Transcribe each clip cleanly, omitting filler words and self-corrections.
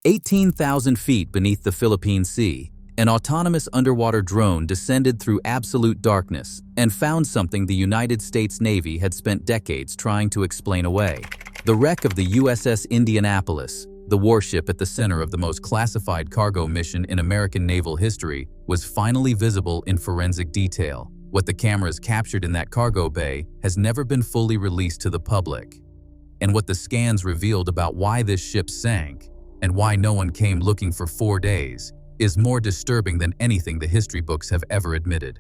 18,000 feet beneath the Philippine Sea, an autonomous underwater drone descended through absolute darkness and found something the United States Navy had spent decades trying to explain away. The wreck of the USS Indianapolis, the warship at the center of the most classified cargo mission in American naval history, was finally visible in forensic detail. What the cameras captured in that cargo bay has never been fully released to the public. And what the scans revealed about why this ship sank and why no one came looking for 4 days is more disturbing than anything the history books have ever admitted.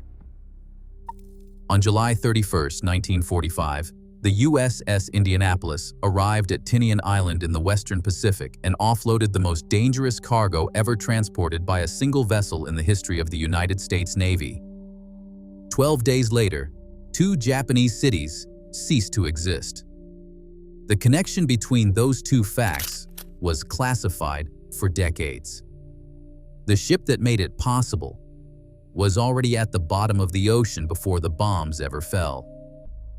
On July 31, 1945, the USS Indianapolis arrived at Tinian Island in the Western Pacific and offloaded the most dangerous cargo ever transported by a single vessel in the history of the United States Navy. 12 days later, 2 Japanese cities ceased to exist. The connection between those two facts was classified for decades. The ship that made it possible was already at the bottom of the ocean before the bombs ever fell.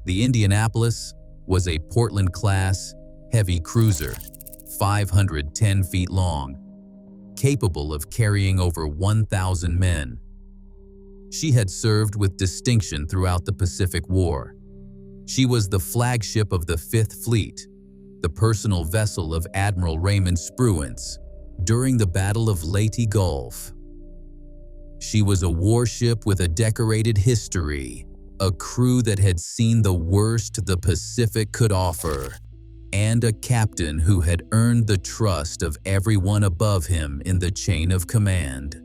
The Indianapolis was a Portland-class heavy cruiser, 510 feet long, capable of carrying over 1,000 men. She had served with distinction throughout the Pacific War. She was the flagship of the Fifth Fleet, the personal vessel of Admiral Raymond Spruance during the Battle of Leyte Gulf. She was a warship with a decorated history, a crew that had seen the worst the Pacific could offer, and a captain who had earned the trust of everyone above him in the chain of command.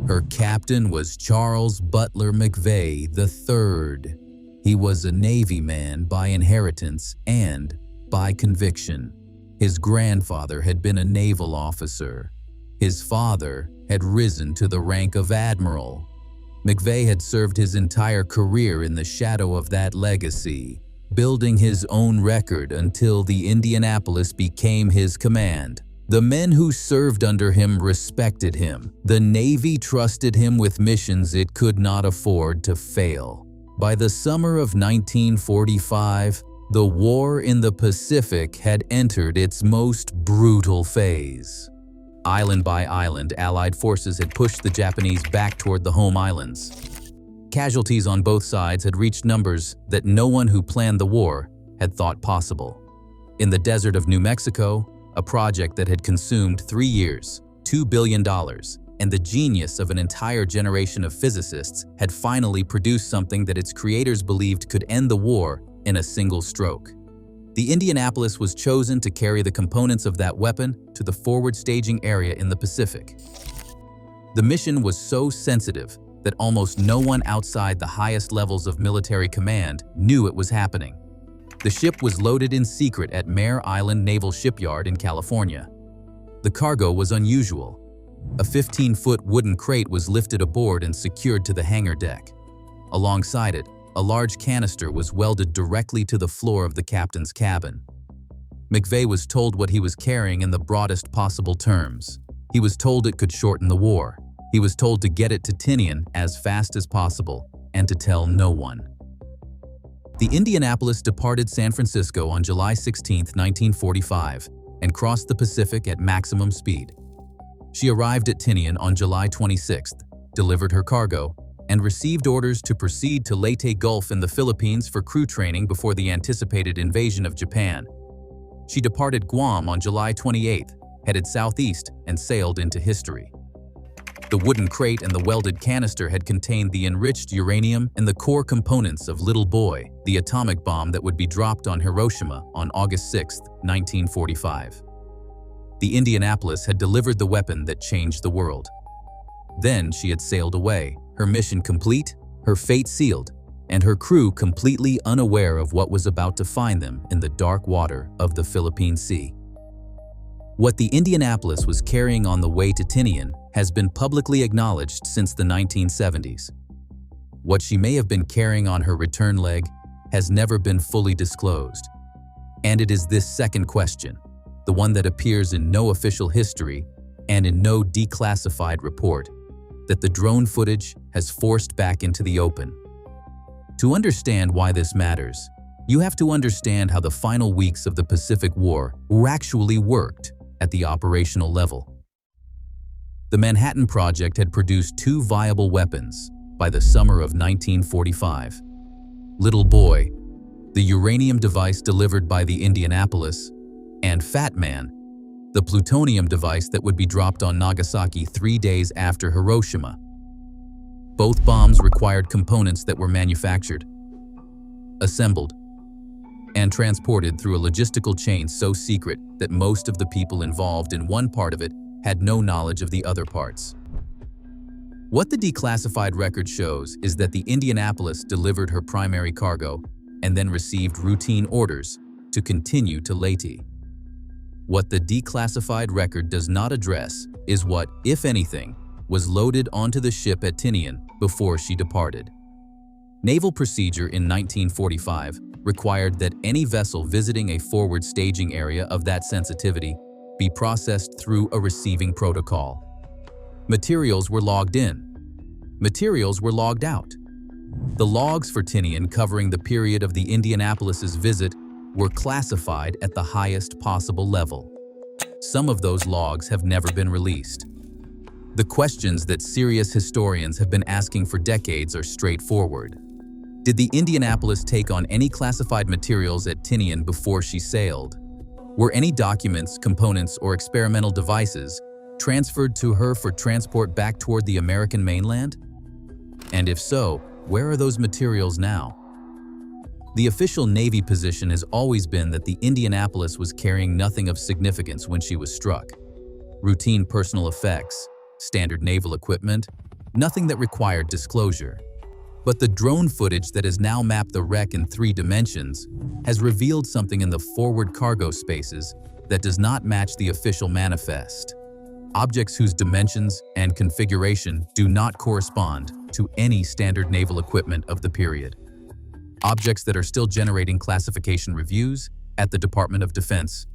Her captain was Charles Butler McVey III. He was a Navy man by inheritance and by conviction. His grandfather had been a naval officer. His father had risen to the rank of admiral. McVey had served his entire career in the shadow of that legacy, building his own record until the Indianapolis became his command. The men who served under him respected him. The Navy trusted him with missions it could not afford to fail. By the summer of 1945, the war in the Pacific had entered its most brutal phase. Island by island, Allied forces had pushed the Japanese back toward the home islands. Casualties on both sides had reached numbers that no one who planned the war had thought possible. In the desert of New Mexico, a project that had consumed 3 years, $2 billion, and the genius of an entire generation of physicists had finally produced something that its creators believed could end the war in a single stroke. The Indianapolis was chosen to carry the components of that weapon to the forward staging area in the Pacific. The mission was so sensitive that almost no one outside the highest levels of military command knew it was happening. The ship was loaded in secret at Mare Island Naval Shipyard in California. The cargo was unusual. A 15-foot wooden crate was lifted aboard and secured to the hangar deck. Alongside it, a large canister was welded directly to the floor of the captain's cabin. McVey was told what he was carrying in the broadest possible terms. He was told it could shorten the war. He was told to get it to Tinian as fast as possible and to tell no one. The Indianapolis departed San Francisco on July 16, 1945, and crossed the Pacific at maximum speed. She arrived at Tinian on July 26, delivered her cargo, and received orders to proceed to Leyte Gulf in the Philippines for crew training before the anticipated invasion of Japan. She departed Guam on July 28, headed southeast, and sailed into history. The wooden crate and the welded canister had contained the enriched uranium and the core components of Little Boy, the atomic bomb that would be dropped on Hiroshima on August 6, 1945. The Indianapolis had delivered the weapon that changed the world. Then she had sailed away, her mission complete, her fate sealed, and her crew completely unaware of what was about to find them in the dark water of the Philippine Sea. What the Indianapolis was carrying on the way to Tinian has been publicly acknowledged since the 1970s. What she may have been carrying on her return leg has never been fully disclosed. And it is this second question, the one that appears in no official history and in no declassified report, that the drone footage has forced back into the open. To understand why this matters, you have to understand how the final weeks of the Pacific War actually worked at the operational level. The Manhattan Project had produced two viable weapons by the summer of 1945. Little Boy, the uranium device delivered by the Indianapolis, and Fat Man, the plutonium device that would be dropped on Nagasaki 3 days after Hiroshima. Both bombs required components that were manufactured, assembled, and transported through a logistical chain so secret that most of the people involved in one part of it had no knowledge of the other parts. What the declassified record shows is that the Indianapolis delivered her primary cargo and then received routine orders to continue to Leyte. What the declassified record does not address is what, if anything, was loaded onto the ship at Tinian before she departed. Naval procedure in 1945 required that any vessel visiting a forward staging area of that sensitivity be processed through a receiving protocol. Materials were logged in. Materials were logged out. The logs for Tinian covering the period of the Indianapolis's visit were classified at the highest possible level. Some of those logs have never been released. The questions that serious historians have been asking for decades are straightforward. Did the Indianapolis take on any classified materials at Tinian before she sailed? Were any documents, components, or experimental devices transferred to her for transport back toward the American mainland? And if so, where are those materials now? The official Navy position has always been that the Indianapolis was carrying nothing of significance when she was struck. Routine personal effects, standard naval equipment, nothing that required disclosure. But the drone footage that has now mapped the wreck in 3 dimensions has revealed something in the forward cargo spaces that does not match the official manifest. Objects whose dimensions and configuration do not correspond to any standard naval equipment of the period. Objects that are still generating classification reviews at the Department of Defense,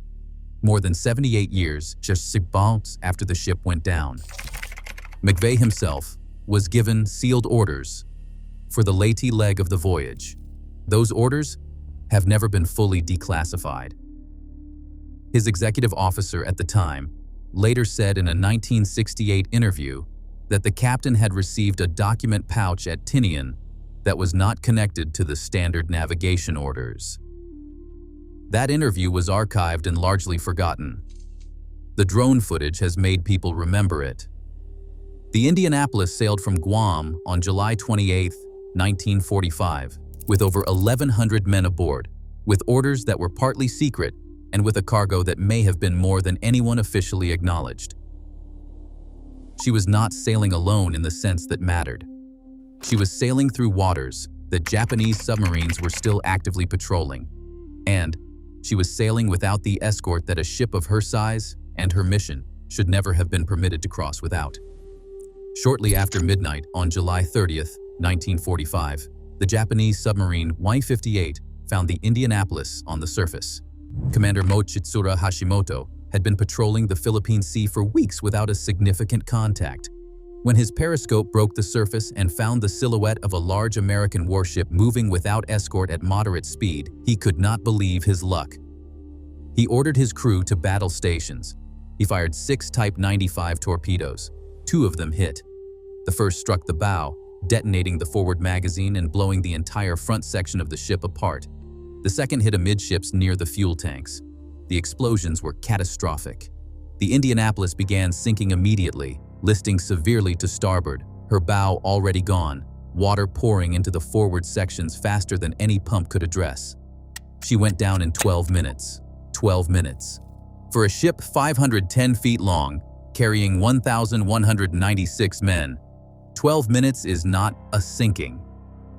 more than 78 years just 6 months after the ship went down. McVey himself was given sealed orders for the Leyte leg of the voyage. Those orders have never been fully declassified. His executive officer at the time later said in a 1968 interview that the captain had received a document pouch at Tinian that was not connected to the standard navigation orders. That interview was archived and largely forgotten. The drone footage has made people remember it. The Indianapolis sailed from Guam on July 28, 1945, with over 1,100 men aboard, with orders that were partly secret and with a cargo that may have been more than anyone officially acknowledged. She was not sailing alone in the sense that mattered. She was sailing through waters that Japanese submarines were still actively patrolling, and she was sailing without the escort that a ship of her size and her mission should never have been permitted to cross without. Shortly after midnight on July 30th, 1945, the Japanese submarine Y-58 found the Indianapolis on the surface. Commander Mochitsura Hashimoto had been patrolling the Philippine Sea for weeks without a significant contact. When his periscope broke the surface and found the silhouette of a large American warship moving without escort at moderate speed, he could not believe his luck. He ordered his crew to battle stations. He fired 6 Type 95 torpedoes. 2 of them hit. The first struck the bow, detonating the forward magazine and blowing the entire front section of the ship apart. The second hit amidships near the fuel tanks. The explosions were catastrophic. The Indianapolis began sinking immediately, listing severely to starboard, her bow already gone, water pouring into the forward sections faster than any pump could address. She went down in 12 minutes. 12 minutes. For a ship 510 feet long, carrying 1,196 men, 12 minutes is not a sinking.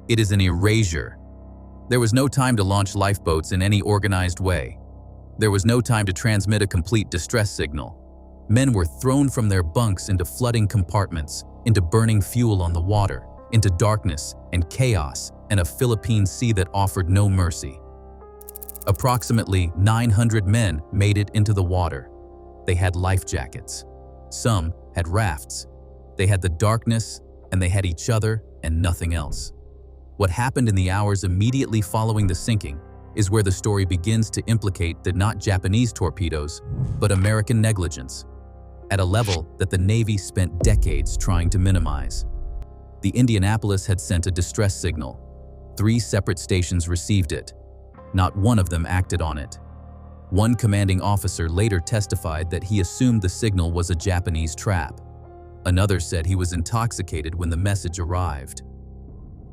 It is an erasure. There was no time to launch lifeboats in any organized way. There was no time to transmit a complete distress signal. Men were thrown from their bunks into flooding compartments, into burning fuel on the water, into darkness and chaos and a Philippine Sea that offered no mercy. Approximately 900 men made it into the water. They had life jackets. Some had rafts. They had the darkness, and they had each other and nothing else. What happened in the hours immediately following the sinking is where the story begins to implicate that not Japanese torpedoes, but American negligence. at a level that the Navy spent decades trying to minimize. The Indianapolis had sent a distress signal. 3 separate stations received it. Not one of them acted on it. One commanding officer later testified that he assumed the signal was a Japanese trap. Another said he was intoxicated when the message arrived.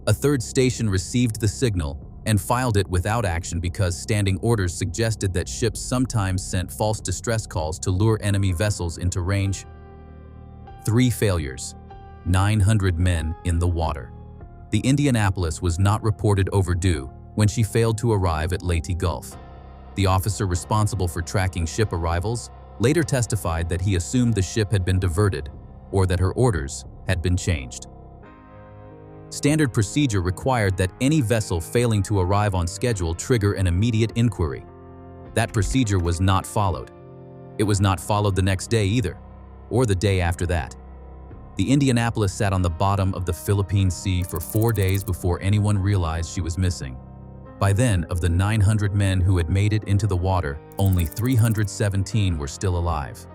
A 3rd station received the signal and filed it without action because standing orders suggested that ships sometimes sent false distress calls to lure enemy vessels into range. 3 failures, 900 men in the water. The Indianapolis was not reported overdue when she failed to arrive at Leyte Gulf. The officer responsible for tracking ship arrivals later testified that he assumed the ship had been diverted or that her orders had been changed. Standard procedure required that any vessel failing to arrive on schedule trigger an immediate inquiry. That procedure was not followed. It was not followed the next day either, or the day after that. The Indianapolis sat on the bottom of the Philippine Sea for 4 days before anyone realized she was missing. By then, of the 900 men who had made it into the water, only 317 were still alive.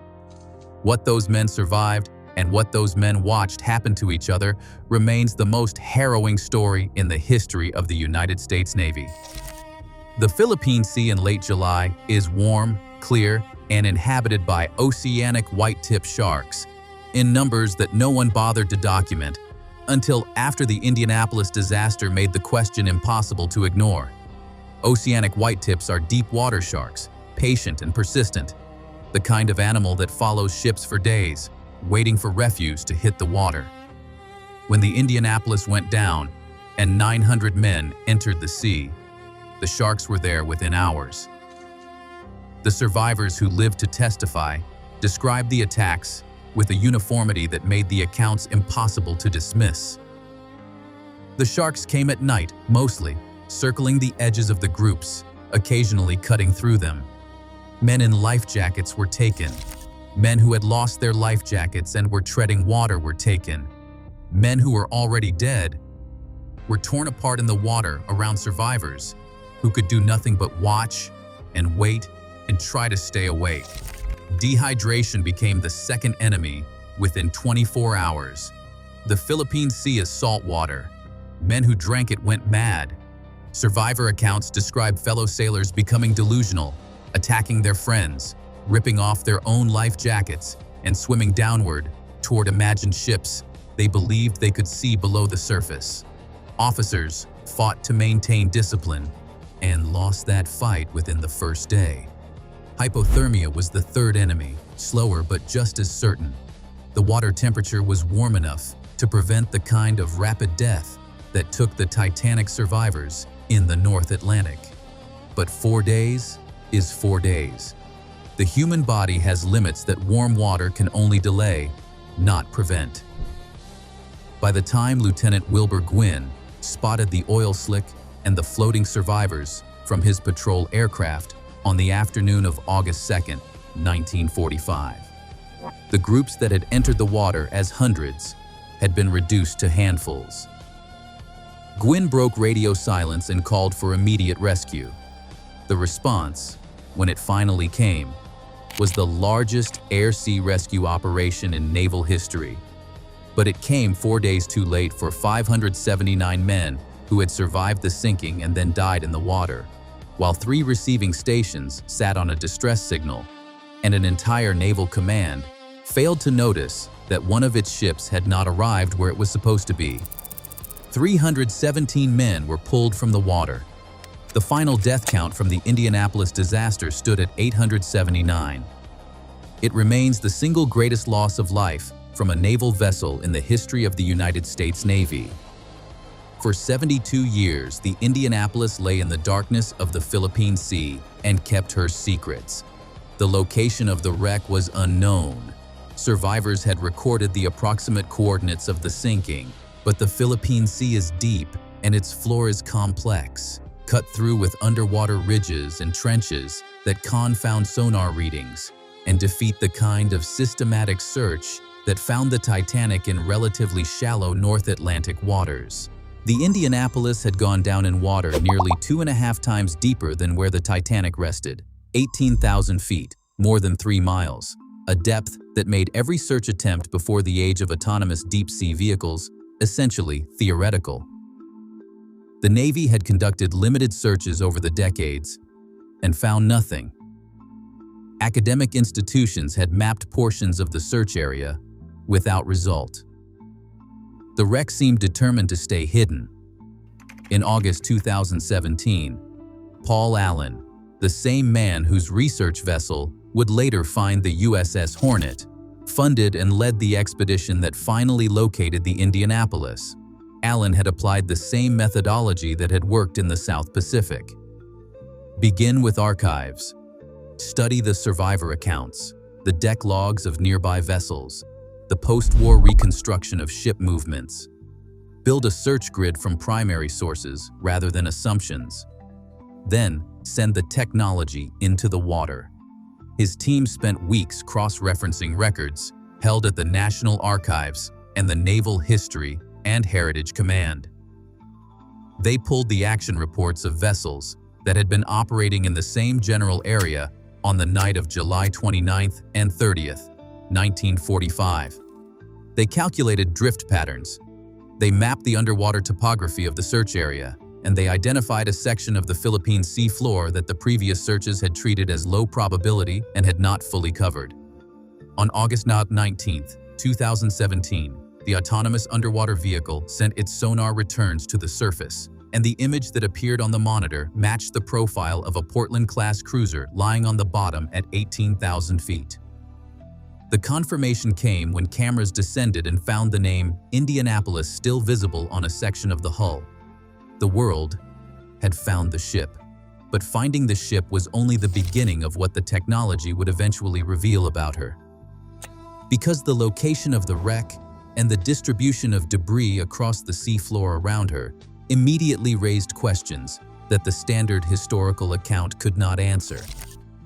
What those men survived and what those men watched happen to each other remains the most harrowing story in the history of the United States Navy. The Philippine Sea in late July is warm, clear, and inhabited by oceanic white-tip sharks, in numbers that no one bothered to document until after the Indianapolis disaster made the question impossible to ignore. Oceanic white-tips are deep water sharks, patient and persistent, the kind of animal that follows ships for days, waiting for refuse to hit the water. When the Indianapolis went down and 900 men entered the sea, the sharks were there within hours. The survivors who lived to testify described the attacks with a uniformity that made the accounts impossible to dismiss. The sharks came at night, mostly, circling the edges of the groups, occasionally cutting through them. Men in life jackets were taken. Men who had lost their life jackets and were treading water were taken. Men who were already dead were torn apart in the water around survivors who could do nothing but watch and wait and try to stay awake. Dehydration became the second enemy within 24 hours. The Philippine Sea is salt water. Men who drank it went mad. Survivor accounts describe fellow sailors becoming delusional, attacking their friends, ripping off their own life jackets, and swimming downward toward imagined ships they believed they could see below the surface. Officers fought to maintain discipline and lost that fight within the first day. Hypothermia was the 3rd enemy, slower but just as certain. The water temperature was warm enough to prevent the kind of rapid death that took the Titanic survivors in the North Atlantic. But 4 days is 4 days. The human body has limits that warm water can only delay, not prevent. By the time Lieutenant Wilbur Gwynn spotted the oil slick and the floating survivors from his patrol aircraft on the afternoon of August 2nd, 1945, the groups that had entered the water as hundreds had been reduced to handfuls. Gwynn broke radio silence and called for immediate rescue. The response, when it finally came, was the largest air-sea rescue operation in naval history. But it came 4 days too late for 579 men who had survived the sinking and then died in the water, while 3 receiving stations sat on a distress signal, and an entire naval command failed to notice that one of its ships had not arrived where it was supposed to be. 317 men were pulled from the water. The final death count from the Indianapolis disaster stood at 879. It remains the single greatest loss of life from a naval vessel in the history of the United States Navy. For 72 years, the Indianapolis lay in the darkness of the Philippine Sea and kept her secrets. The location of the wreck was unknown. Survivors had recorded the approximate coordinates of the sinking, but the Philippine Sea is deep and its floor is complex, cut through with underwater ridges and trenches that confound sonar readings and defeat the kind of systematic search that found the Titanic in relatively shallow North Atlantic waters. The Indianapolis had gone down in water nearly 2.5 times deeper than where the Titanic rested, 18,000 feet, more than 3 miles. a depth that made every search attempt before the age of autonomous deep-sea vehicles essentially theoretical. The Navy had conducted limited searches over the decades and found nothing. Academic institutions had mapped portions of the search area without result. The wreck seemed determined to stay hidden. In August 2017, Paul Allen, the same man whose research vessel would later find the USS Hornet, funded and led the expedition that finally located the Indianapolis. Allen had applied the same methodology that had worked in the South Pacific. Begin with archives. Study the survivor accounts, the deck logs of nearby vessels, the post-war reconstruction of ship movements. Build a search grid from primary sources rather than assumptions. Then, send the technology into the water. His team spent weeks cross-referencing records held at the National Archives and the Naval History and Heritage Command. They pulled the action reports of vessels that had been operating in the same general area on the night of July 29th and 30th, 1945. They calculated drift patterns. They mapped the underwater topography of the search area, and they identified a section of the Philippine Sea floor that the previous searches had treated as low probability and had not fully covered. On August 19, 2017, the autonomous underwater vehicle sent its sonar returns to the surface, and the image that appeared on the monitor matched the profile of a Portland-class cruiser lying on the bottom at 18,000 feet. The confirmation came when cameras descended and found the name Indianapolis still visible on a section of the hull. The world had found the ship, but finding the ship was only the beginning of what the technology would eventually reveal about her. Because the location of the wreck and the distribution of debris across the seafloor around her immediately raised questions that the standard historical account could not answer.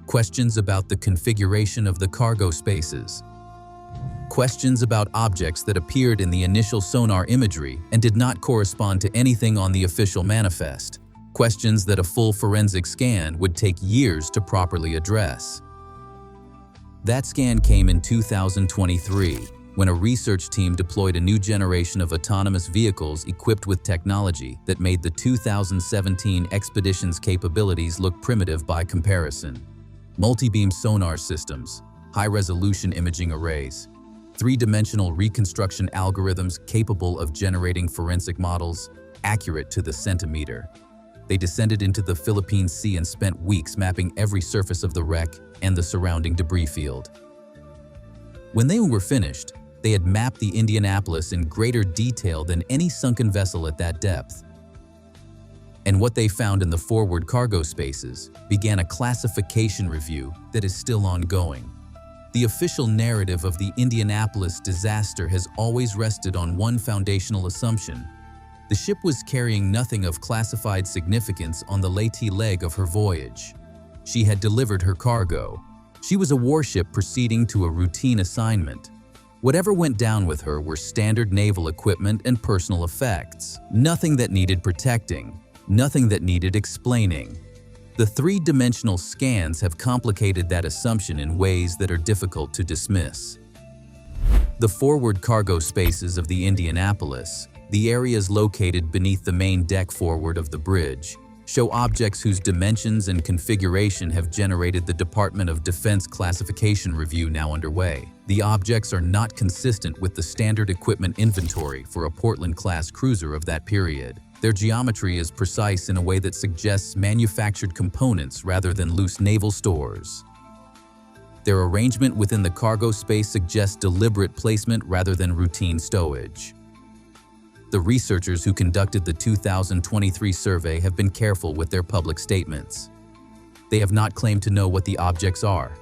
Questions about the configuration of the cargo spaces. Questions about objects that appeared in the initial sonar imagery and did not correspond to anything on the official manifest. Questions that a full forensic scan would take years to properly address. That scan came in 2023, when a research team deployed a new generation of autonomous vehicles equipped with technology that made the 2017 expedition's capabilities look primitive by comparison. Multi-beam sonar systems, high-resolution imaging arrays, three-dimensional reconstruction algorithms capable of generating forensic models accurate to the centimeter. They descended into the Philippine Sea and spent weeks mapping every surface of the wreck and the surrounding debris field. When they were finished, they had mapped the Indianapolis in greater detail than any sunken vessel at that depth. And what they found in the forward cargo spaces began a classification review that is still ongoing. The official narrative of the Indianapolis disaster has always rested on one foundational assumption. The ship was carrying nothing of classified significance on the latest leg of her voyage. She had delivered her cargo. She was a warship proceeding to a routine assignment. Whatever went down with her were standard naval equipment and personal effects. Nothing that needed protecting. Nothing that needed explaining. The three-dimensional scans have complicated that assumption in ways that are difficult to dismiss. The forward cargo spaces of the Indianapolis, the areas located beneath the main deck forward of the bridge, show objects whose dimensions and configuration have generated the Department of Defense classification review now underway. The objects are not consistent with the standard equipment inventory for a Portland-class cruiser of that period. Their geometry is precise in a way that suggests manufactured components rather than loose naval stores. Their arrangement within the cargo space suggests deliberate placement rather than routine stowage. The researchers who conducted the 2023 survey have been careful with their public statements. They have not claimed to know what the objects are.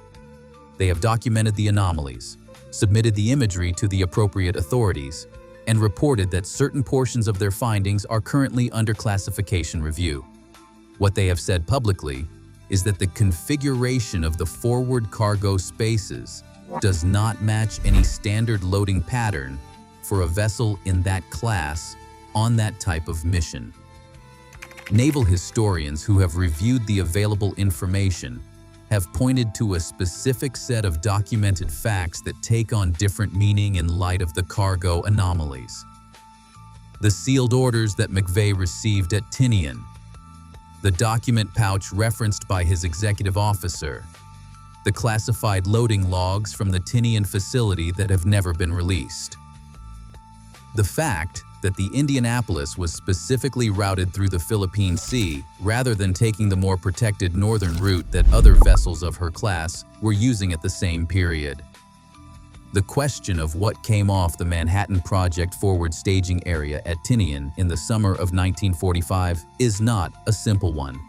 They have documented the anomalies, submitted the imagery to the appropriate authorities, and reported that certain portions of their findings are currently under classification review. What they have said publicly is that the configuration of the forward cargo spaces does not match any standard loading pattern for a vessel in that class on that type of mission. Naval historians who have reviewed the available information have pointed to a specific set of documented facts that take on different meaning in light of the cargo anomalies. The sealed orders that McVey received at Tinian, the document pouch referenced by his executive officer, the classified loading logs from the Tinian facility that have never been released. The fact that the Indianapolis was specifically routed through the Philippine Sea rather than taking the more protected northern route that other vessels of her class were using at the same period. The question of what came off the Manhattan Project forward staging area at Tinian in the summer of 1945 is not a simple one.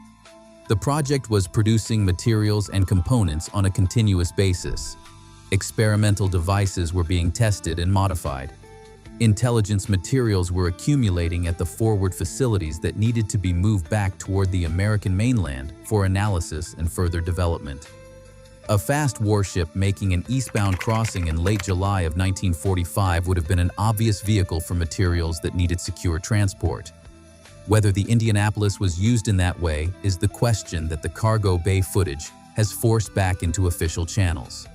The project was producing materials and components on a continuous basis. Experimental devices were being tested and modified. Intelligence materials were accumulating at the forward facilities that needed to be moved back toward the American mainland for analysis and further development. A fast warship making an eastbound crossing in late July of 1945 would have been an obvious vehicle for materials that needed secure transport. Whether the Indianapolis was used in that way is the question that the cargo bay footage has forced back into official channels.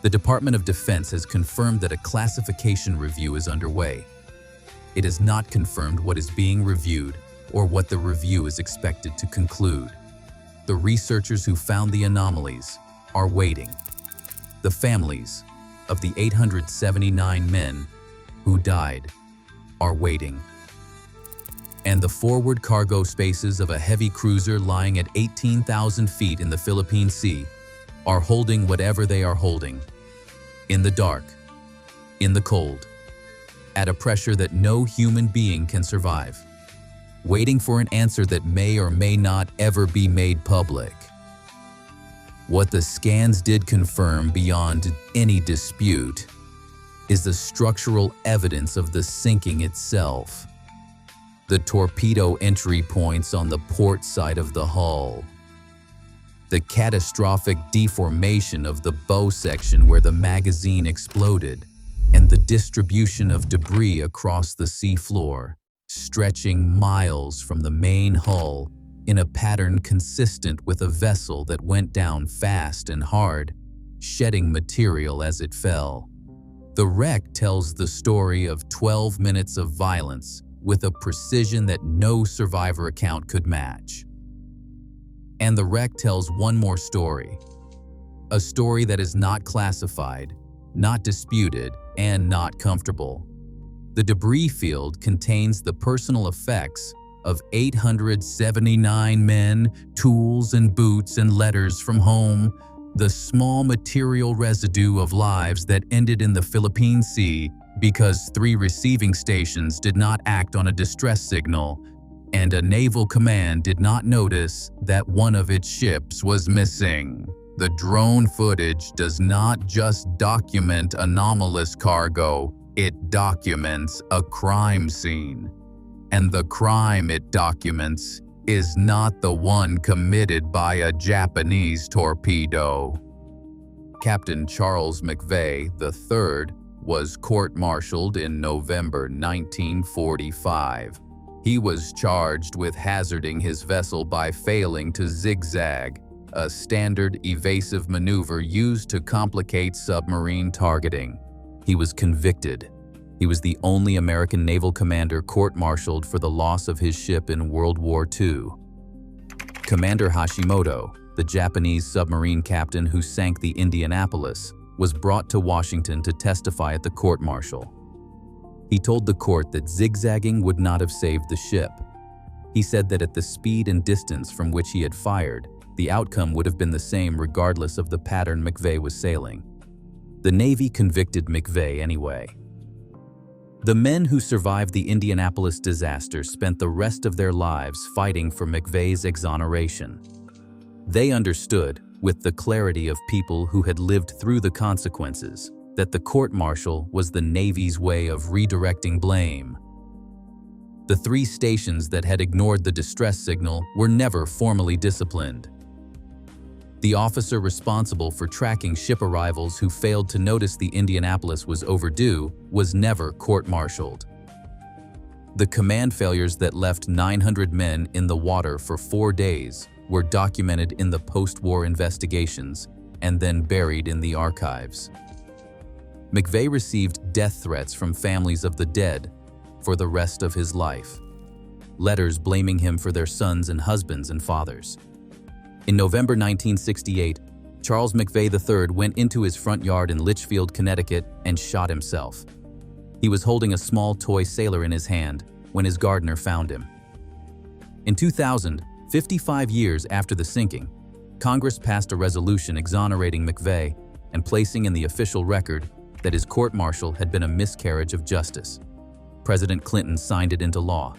The Department of Defense has confirmed that a classification review is underway. It has not confirmed what is being reviewed or what the review is expected to conclude. The researchers who found the anomalies are waiting. The families of the 879 men who died are waiting. And the forward cargo spaces of a heavy cruiser lying at 18,000 feet in the Philippine Sea are holding whatever they are holding, in the dark, in the cold, at a pressure that no human being can survive, waiting for an answer that may or may not ever be made public. What the scans did confirm beyond any dispute is the structural evidence of the sinking itself. The torpedo entry points on the port side of the hull, the catastrophic deformation of the bow section where the magazine exploded, and the distribution of debris across the seafloor, stretching miles from the main hull in a pattern consistent with a vessel that went down fast and hard, shedding material as it fell. The wreck tells the story of 12 minutes of violence with a precision that no survivor account could match. And the wreck tells one more story. A story that is not classified, not disputed, and not comfortable. The debris field contains the personal effects of 879 men, tools and boots and letters from home, the small material residue of lives that ended in the Philippine Sea because 3 receiving stations did not act on a distress signal, and a naval command did not notice that one of its ships was missing. The drone footage does not just document anomalous cargo, it documents a crime scene. And the crime it documents is not the one committed by a Japanese torpedo. Captain Charles McVey III was court-martialed in November 1945. He was charged with hazarding his vessel by failing to zigzag, a standard evasive maneuver used to complicate submarine targeting. He was convicted. He was the only American naval commander court-martialed for the loss of his ship in World War II. Commander Hashimoto, the Japanese submarine captain who sank the Indianapolis, was brought to Washington to testify at the court-martial. He told the court that zigzagging would not have saved the ship. He said that at the speed and distance from which he had fired, the outcome would have been the same regardless of the pattern McVey was sailing. The Navy convicted McVey anyway. The men who survived the Indianapolis disaster spent the rest of their lives fighting for McVey's exoneration. They understood, with the clarity of people who had lived through the consequences, that the court-martial was the Navy's way of redirecting blame. The 3 stations that had ignored the distress signal were never formally disciplined. The officer responsible for tracking ship arrivals who failed to notice the Indianapolis was overdue was never court-martialed. The command failures that left 900 men in the water for 4 days were documented in the post-war investigations and then buried in the archives. McVey received death threats from families of the dead for the rest of his life, letters blaming him for their sons and husbands and fathers. In November 1968, Charles McVey III went into his front yard in Litchfield, Connecticut, and shot himself. He was holding a small toy sailor in his hand when his gardener found him. In 2000, 55 years after the sinking, Congress passed a resolution exonerating McVey and placing in the official record that his court-martial had been a miscarriage of justice. President Clinton signed it into law.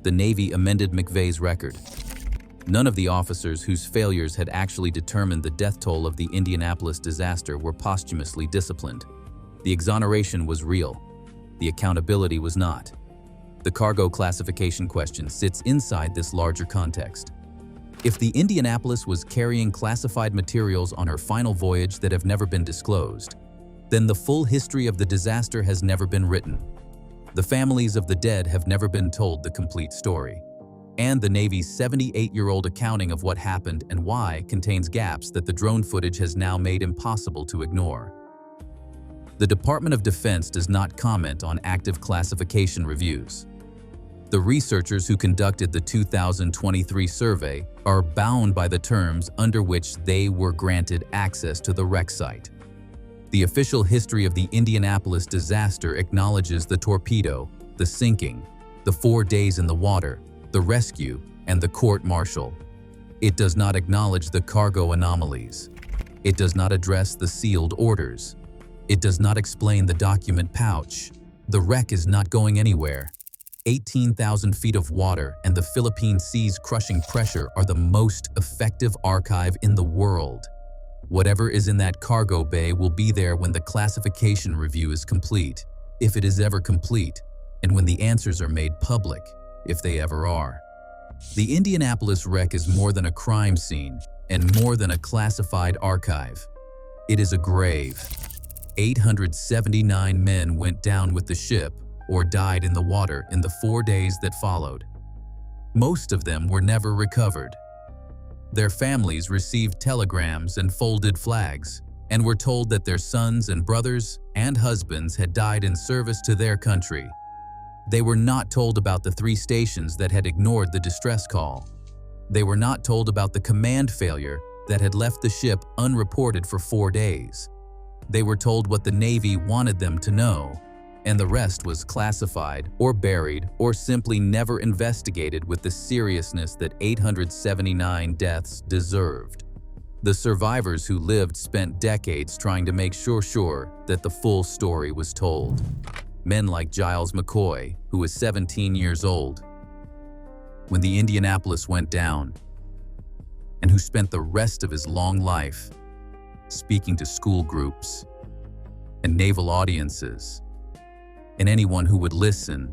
The Navy amended McVey's record. None of the officers whose failures had actually determined the death toll of the Indianapolis disaster were posthumously disciplined. The exoneration was real. The accountability was not. The cargo classification question sits inside this larger context. If the Indianapolis was carrying classified materials on her final voyage that have never been disclosed, then the full history of the disaster has never been written. The families of the dead have never been told the complete story. And the Navy's 78-year-old accounting of what happened and why contains gaps that the drone footage has now made impossible to ignore. The Department of Defense does not comment on active classification reviews. The researchers who conducted the 2023 survey are bound by the terms under which they were granted access to the wreck site. The official history of the Indianapolis disaster acknowledges the torpedo, the sinking, the 4 days in the water, the rescue, and the court-martial. It does not acknowledge the cargo anomalies. It does not address the sealed orders. It does not explain the document pouch. The wreck is not going anywhere. 18,000 feet of water and the Philippine Sea's crushing pressure are the most effective archive in the world. Whatever is in that cargo bay will be there when the classification review is complete, if it is ever complete, and when the answers are made public, if they ever are. The Indianapolis wreck is more than a crime scene and more than a classified archive. It is a grave. 879 men went down with the ship or died in the water in the 4 days that followed. Most of them were never recovered. Their families received telegrams and folded flags and were told that their sons and brothers and husbands had died in service to their country. They were not told about the 3 stations that had ignored the distress call. They were not told about the command failure that had left the ship unreported for 4 days. They were told what the Navy wanted them to know, and the rest was classified or buried or simply never investigated with the seriousness that 879 deaths deserved. The survivors who lived spent decades trying to make sure that the full story was told. Men like Giles McCoy, who was 17 years old when the Indianapolis went down, and who spent the rest of his long life speaking to school groups and naval audiences and anyone who would listen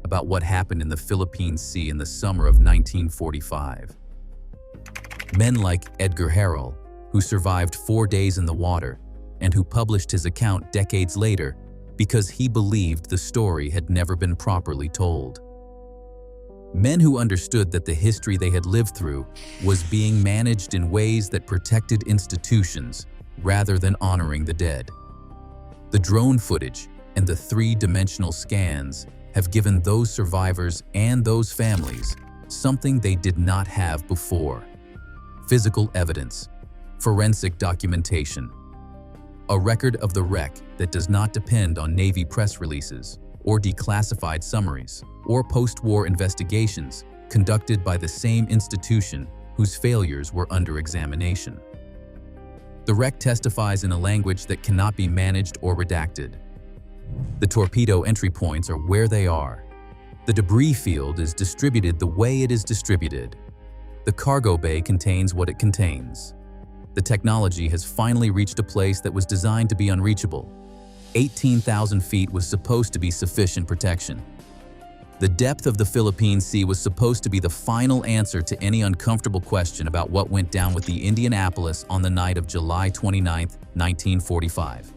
about what happened in the Philippine Sea in the summer of 1945. Men like Edgar Harrell, who survived 4 days in the water and who published his account decades later because he believed the story had never been properly told. Men who understood that the history they had lived through was being managed in ways that protected institutions rather than honoring the dead. The drone footage and the 3-dimensional scans have given those survivors and those families something they did not have before: physical evidence, forensic documentation, a record of the wreck that does not depend on Navy press releases or declassified summaries or post-war investigations conducted by the same institution whose failures were under examination. The wreck testifies in a language that cannot be managed or redacted. The torpedo entry points are where they are. The debris field is distributed the way it is distributed. The cargo bay contains what it contains. The technology has finally reached a place that was designed to be unreachable. 18,000 feet was supposed to be sufficient protection. The depth of the Philippine Sea was supposed to be the final answer to any uncomfortable question about what went down with the Indianapolis on the night of July 29, 1945.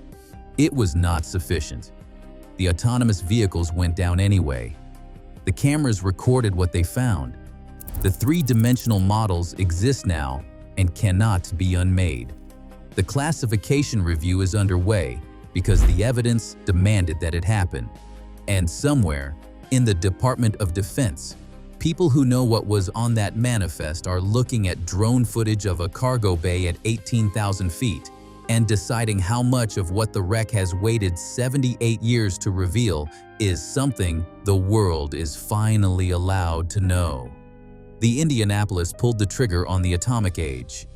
It was not sufficient. The autonomous vehicles went down anyway. The cameras recorded what they found, The three-dimensional models exist now and cannot be unmade. The classification review is underway because the evidence demanded that it happen. And somewhere, in the Department of Defense, people who know what was on that manifest are looking at drone footage of a cargo bay at 18,000 feet and deciding how much of what the wreck has waited 78 years to reveal is something the world is finally allowed to know. The Indianapolis pulled the trigger on the atomic age.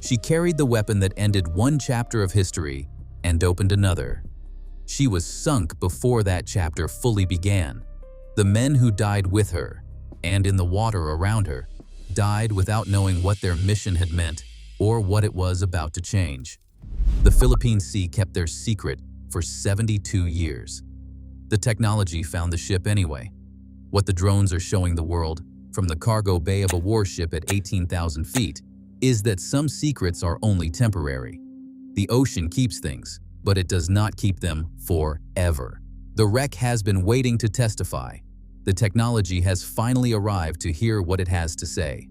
She carried the weapon that ended one chapter of history and opened another. She was sunk before that chapter fully began. The men who died with her, and in the water around her, died without knowing what their mission had meant or what it was about to change. The Philippine Sea kept their secret for 72 years. The technology found the ship anyway. What the drones are showing the world from the cargo bay of a warship at 18,000 feet is that some secrets are only temporary. The ocean keeps things, but it does not keep them forever. The wreck has been waiting to testify. The technology has finally arrived to hear what it has to say.